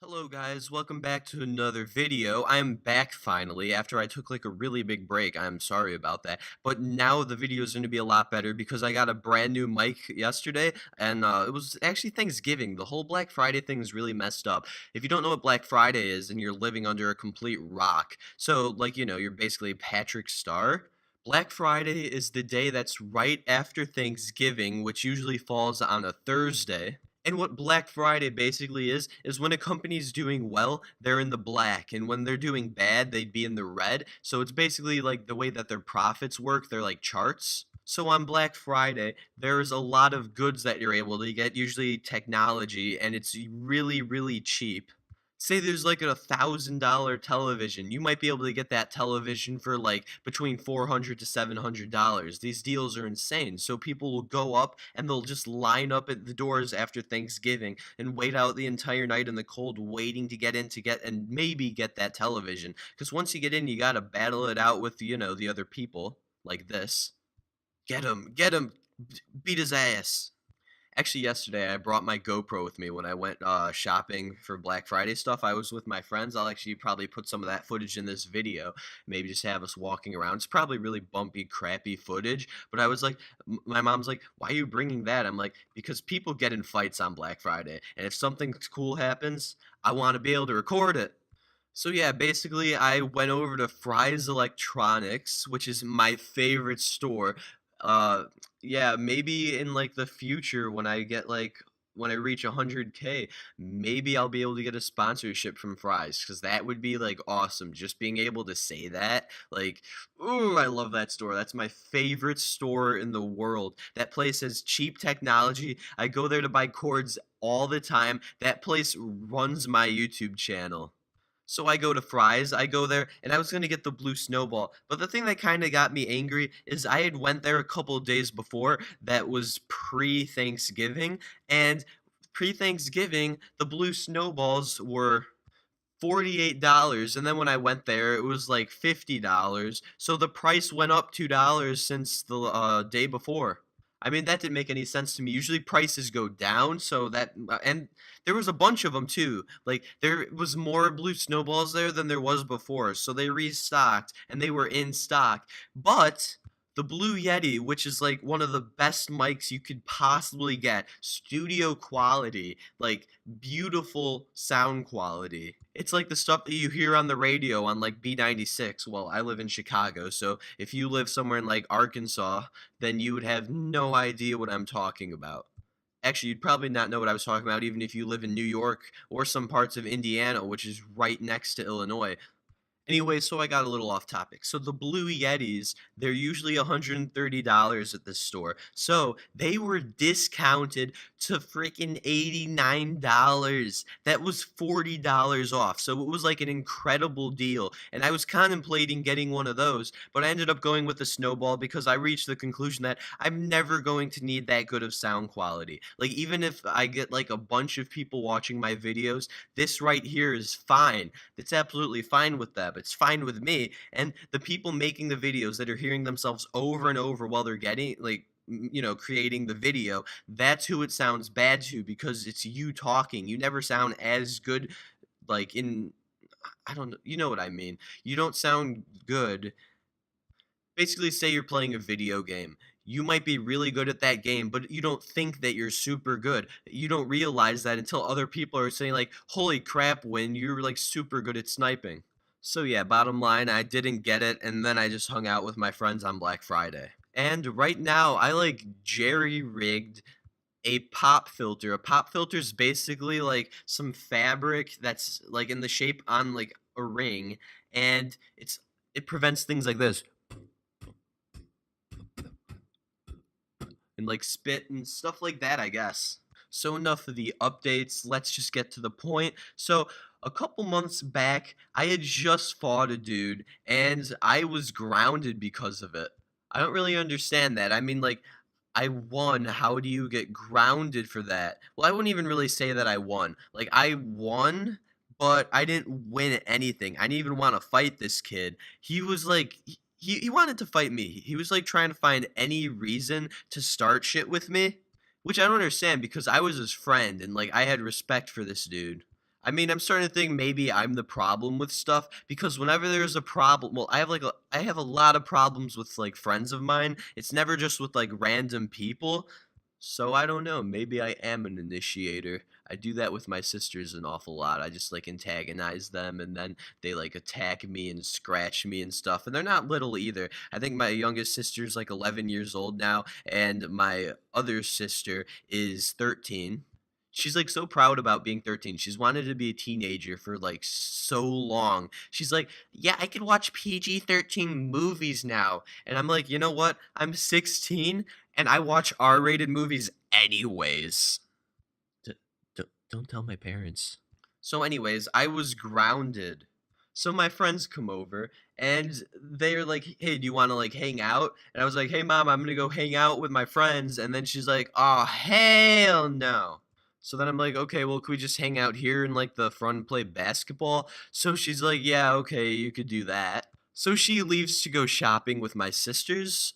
Hello guys, welcome back to another video. I'm back finally after I took like a really big break. I'm sorry about that. But now the video is going to be a lot better because I got a brand new mic yesterday and it was actually Thanksgiving. The whole Black Friday thing is really messed up. If you don't know what Black Friday is and you're living under a complete rock. So like, you're basically Patrick Star. Black Friday is the day that's right after Thanksgiving, which usually falls on a Thursday. And what Black Friday basically is when a company's doing well, they're in the black, and when they're doing bad, they'd be in the red. So it's basically like the way that their profits work, they're like charts. So on Black Friday, there's a lot of goods that you're able to get, usually technology, and it's really, really cheap. Say there's like a $1,000 television. You might be able to get that television for like between $400 to $700. These deals are insane. So people will go up and they'll just line up at the doors after Thanksgiving and wait out the entire night in the cold, waiting to get in to get and maybe get that television. Because once you get in, you gotta battle it out with the other people like this. Get him, beat his ass. Actually, yesterday I brought my GoPro with me when I went shopping for Black Friday stuff. I was with my friends. I'll actually probably put some of that footage in this video. Maybe just have us walking around. It's probably really bumpy, crappy footage. But I was like, my mom's like, "Why are you bringing that?" I'm like, "Because people get in fights on Black Friday, and if something cool happens, I want to be able to record it." So yeah, basically I went over to Fry's Electronics, which is my favorite store. Uh yeah, maybe in like the future when I reach 100K, maybe I'll be able to get a sponsorship from Fry's cuz that would be like awesome just being able to say that. Like, ooh, I love that store. That's my favorite store in the world. That place has cheap technology. I go there to buy cords all the time. That place runs my YouTube channel. So I go to Fry's, I go there, and I was gonna get the blue snowball. But the thing that kind of got me angry is I had went there a couple days before that was pre-Thanksgiving, and pre-Thanksgiving, the blue snowballs were $48, and then when I went there, it was like $50. So the price went up $2 since the day before. I mean, that didn't make any sense to me. Usually prices go down, so that and there was a bunch of them too. Like there was more blue snowballs there than there was before, so they restocked and they were in stock. But the Blue Yeti, which is like one of the best mics you could possibly get, studio quality, like beautiful sound quality. It's like the stuff that you hear on the radio on like B96. Well, I live in Chicago, so if you live somewhere in like Arkansas, then you would have no idea what I'm talking about. Actually, you'd probably not know what I was talking about even if you live in New York or some parts of Indiana, which is right next to Illinois. Anyway, so I got a little off topic. So the Blue Yetis, they're usually $130 at this store. So they were discounted to freaking $89. That was $40 off. So it was like an incredible deal. And I was contemplating getting one of those, but I ended up going with the Snowball because I reached the conclusion that I'm never going to need that good of sound quality. Like even if I get like a bunch of people watching my videos, this right here is fine. It's absolutely fine with them. It's fine with me. And the people making the videos that are hearing themselves over and over while they're getting like creating the video, that's who it sounds bad to because it's you talking. You never sound as good like in I don't know, you know what I mean. You don't sound good. Basically say you're playing a video game. You might be really good at that game, but you don't think that you're super good. You don't realize that until other people are saying like, "Holy crap, Win, you're like super good at sniping." So yeah, bottom line, I didn't get it, and then I just hung out with my friends on Black Friday. And right now, I like jerry-rigged a pop filter. A pop filter is basically like some fabric that's like in the shape on like a ring, and it prevents things like this and like spit and stuff like that, I guess. So enough of the updates. Let's just get to the point. So a couple months back, I had just fought a dude and I was grounded because of it. I don't really understand that. I mean, like, I won. How do you get grounded for that? Well, I wouldn't even really say that I won. Like, I won, but I didn't win anything. I didn't even want to fight this kid. He was like, he wanted to fight me. He was like trying to find any reason to start shit with me, which I don't understand because I was his friend and like I had respect for this dude. I mean, I'm starting to think maybe I'm the problem with stuff because whenever there's a problem, well, I have a lot of problems with like friends of mine. It's never just with like random people. So I don't know. Maybe I am an initiator. I do that with my sisters an awful lot. I just like antagonize them and then they like attack me and scratch me and stuff. And they're not little either. I think my youngest sister's like 11 years old now and my other sister is 13. She's, like, so proud about being 13. She's wanted to be a teenager for, like, so long. She's like, "Yeah, I can watch PG-13 movies now." And I'm like, "You know what? I'm 16, and I watch R-rated movies anyways." D don't tell my parents. So anyways, I was grounded. So my friends come over, and they're like, "Hey, do you wanna, like, hang out?" And I was like, "Hey, mom, I'm gonna go hang out with my friends." And then she's like, "Oh, hell no." So then I'm like, "Okay, well, could we just hang out here in, like, the front and play basketball?" So she's like, "Yeah, okay, you could do that." So she leaves to go shopping with my sisters,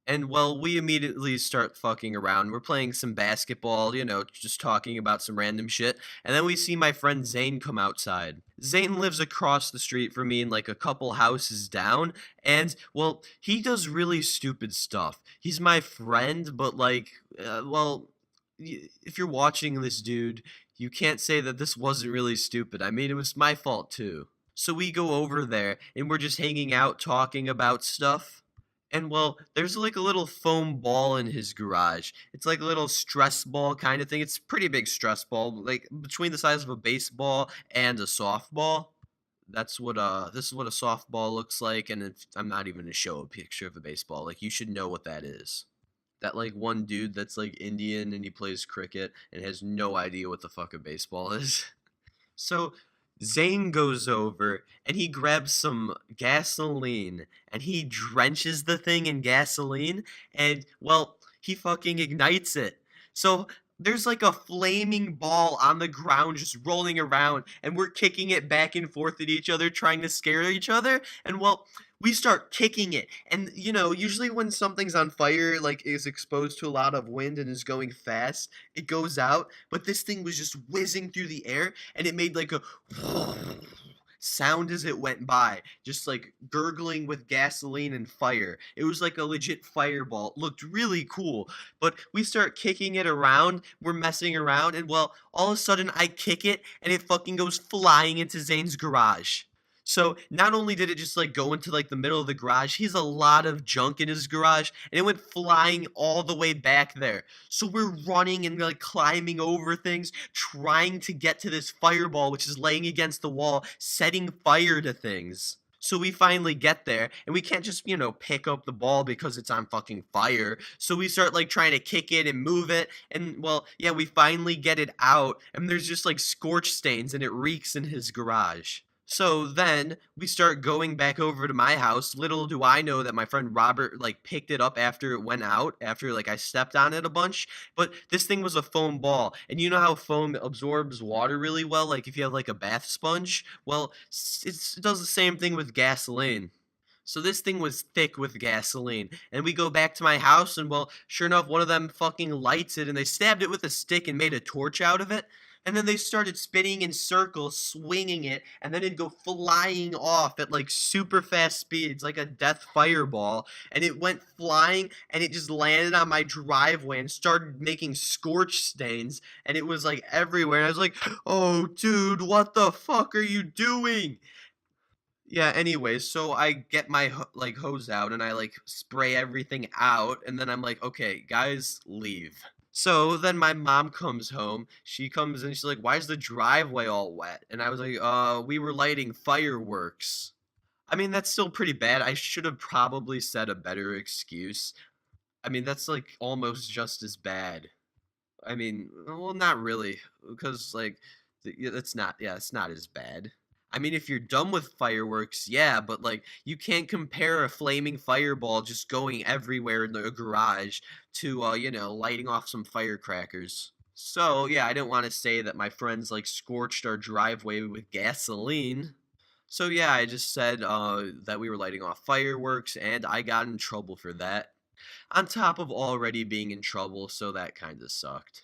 and well, we immediately start fucking around. We're playing some basketball, just talking about some random shit. And then we see my friend Zane come outside. Zane lives across the street from me and like a couple houses down. And well, he does really stupid stuff. He's my friend, but like, if you're watching this dude, you can't say that this wasn't really stupid. I mean, it was my fault too. So we go over there and we're just hanging out talking about stuff. And well, there's like a little foam ball in his garage. It's like a little stress ball kind of thing. It's a pretty big stress ball, like between the size of a baseball and a softball. This is what a softball looks like, and I'm not even gonna show a picture of a baseball. Like you should know what that is. That like one dude that's like Indian and he plays cricket and has no idea what the fuck a baseball is. So Zane goes over and he grabs some gasoline and he drenches the thing in gasoline and well, he fucking ignites it. So there's like a flaming ball on the ground just rolling around and we're kicking it back and forth at each other trying to scare each other and well we start kicking it and usually when something's on fire like is exposed to a lot of wind and is going fast it goes out but this thing was just whizzing through the air and it made like a sound as it went by, just like gurgling with gasoline and fire. It was like a legit fireball. It looked really cool. But we start kicking it around, we're messing around, and well, all of a sudden I kick it and it fucking goes flying into Zane's garage. So not only did it just like go into like the middle of the garage, he has a lot of junk in his garage, and it went flying all the way back there. So we're running and like climbing over things, trying to get to this fireball, which is laying against the wall, setting fire to things. So we finally get there, and we can't just, pick up the ball because it's on fucking fire. So we start like trying to kick it and move it, and well, yeah, we finally get it out, and there's just like scorch stains, and it reeks in his garage. So then we start going back over to my house. Little do I know that my friend Robert like picked it up after it went out, after like I stepped on it a bunch. But this thing was a foam ball. And you know how foam absorbs water really well? Like if you have like a bath sponge? Well, it does the same thing with gasoline. So this thing was thick with gasoline. And we go back to my house, and well, sure enough, one of them fucking lights it, and they stabbed it with a stick and made a torch out of it. And then they started spinning in circles, swinging it, and then it'd go flying off at like super fast speeds, like a death fireball. And it went flying, and it just landed on my driveway and started making scorch stains. And it was like everywhere. And I was like, oh, dude, what the fuck are you doing? Yeah, anyways, so I get my like hose out and I like spray everything out and then I'm like, "Okay, guys, leave." So then my mom comes home. She comes and she's like, "Why is the driveway all wet?" And I was like, we were lighting fireworks." I mean, that's still pretty bad. I should have probably said a better excuse. I mean, that's like almost just as bad. I mean, well, not really, because like, it's not. Yeah, it's not as bad. I mean, if you're done with fireworks, yeah, but like, you can't compare a flaming fireball just going everywhere in the garage to, lighting off some firecrackers. So yeah, I didn't want to say that my friends like scorched our driveway with gasoline. So yeah, I just said that we were lighting off fireworks, and I got in trouble for that. On top of already being in trouble, so that kind of sucked.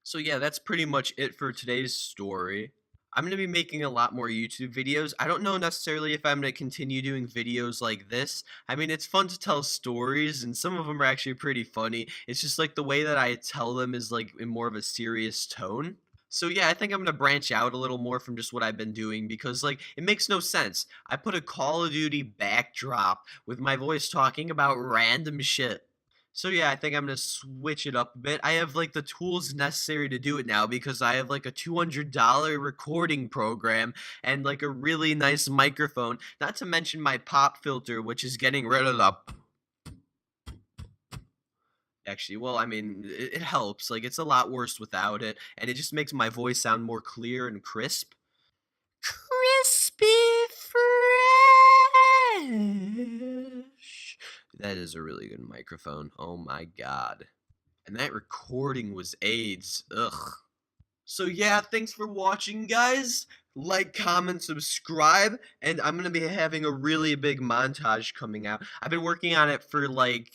So yeah, that's pretty much it for today's story. I'm gonna be making a lot more YouTube videos. I don't know necessarily if I'm gonna continue doing videos like this. I mean, it's fun to tell stories, and some of them are actually pretty funny. It's just like the way that I tell them is like in more of a serious tone. So yeah, I think I'm gonna branch out a little more from just what I've been doing because like it makes no sense. I put a Call of Duty backdrop with my voice talking about random shit. So yeah, I think I'm gonna switch it up a bit. I have like the tools necessary to do it now because I have like a $200 recording program and like a really nice microphone. Not to mention my pop filter, which is getting rid of the actually. Well, I mean, it helps. Like it's a lot worse without it, and it just makes my voice sound more clear and crisp. Crispy fresh. That is a really good microphone. Oh my god. And that recording was AIDS. Ugh. So yeah, thanks for watching, guys. Like, comment, subscribe, and I'm gonna be having a really big montage coming out. I've been working on it for like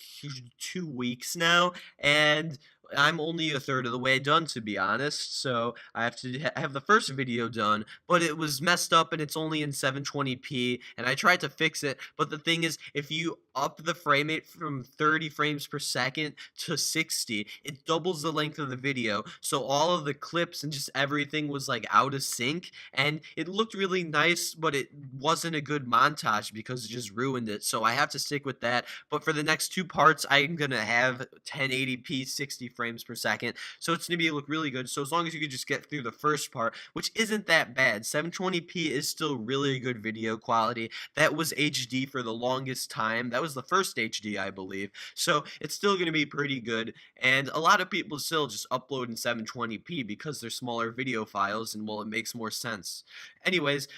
2 weeks now, and I'm only a third of the way done, to be honest. So I have to have the first video done, but it was messed up and it's only in 720p, and I tried to fix it. But the thing is, if you up the frame rate from 30 frames per second to 60, it doubles the length of the video. So all of the clips and just everything was like out of sync, and it looked really nice, but it wasn't a good montage because it just ruined it. So I have to stick with that. But for the next two parts, I'm gonna have 1080p 60 frames per second, so it's gonna be look really good. So as long as you could just get through the first part, which isn't that bad, 720p is still really good video quality. That was HD for the longest time. That was the first HD, I believe. So it's still gonna be pretty good. And a lot of people still just upload in 720p because they're smaller video files, and well, it makes more sense. Anyways,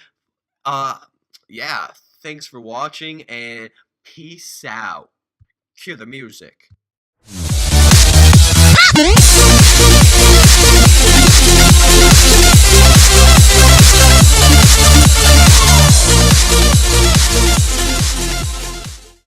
uh, yeah, thanks for watching and peace out. Cue the music.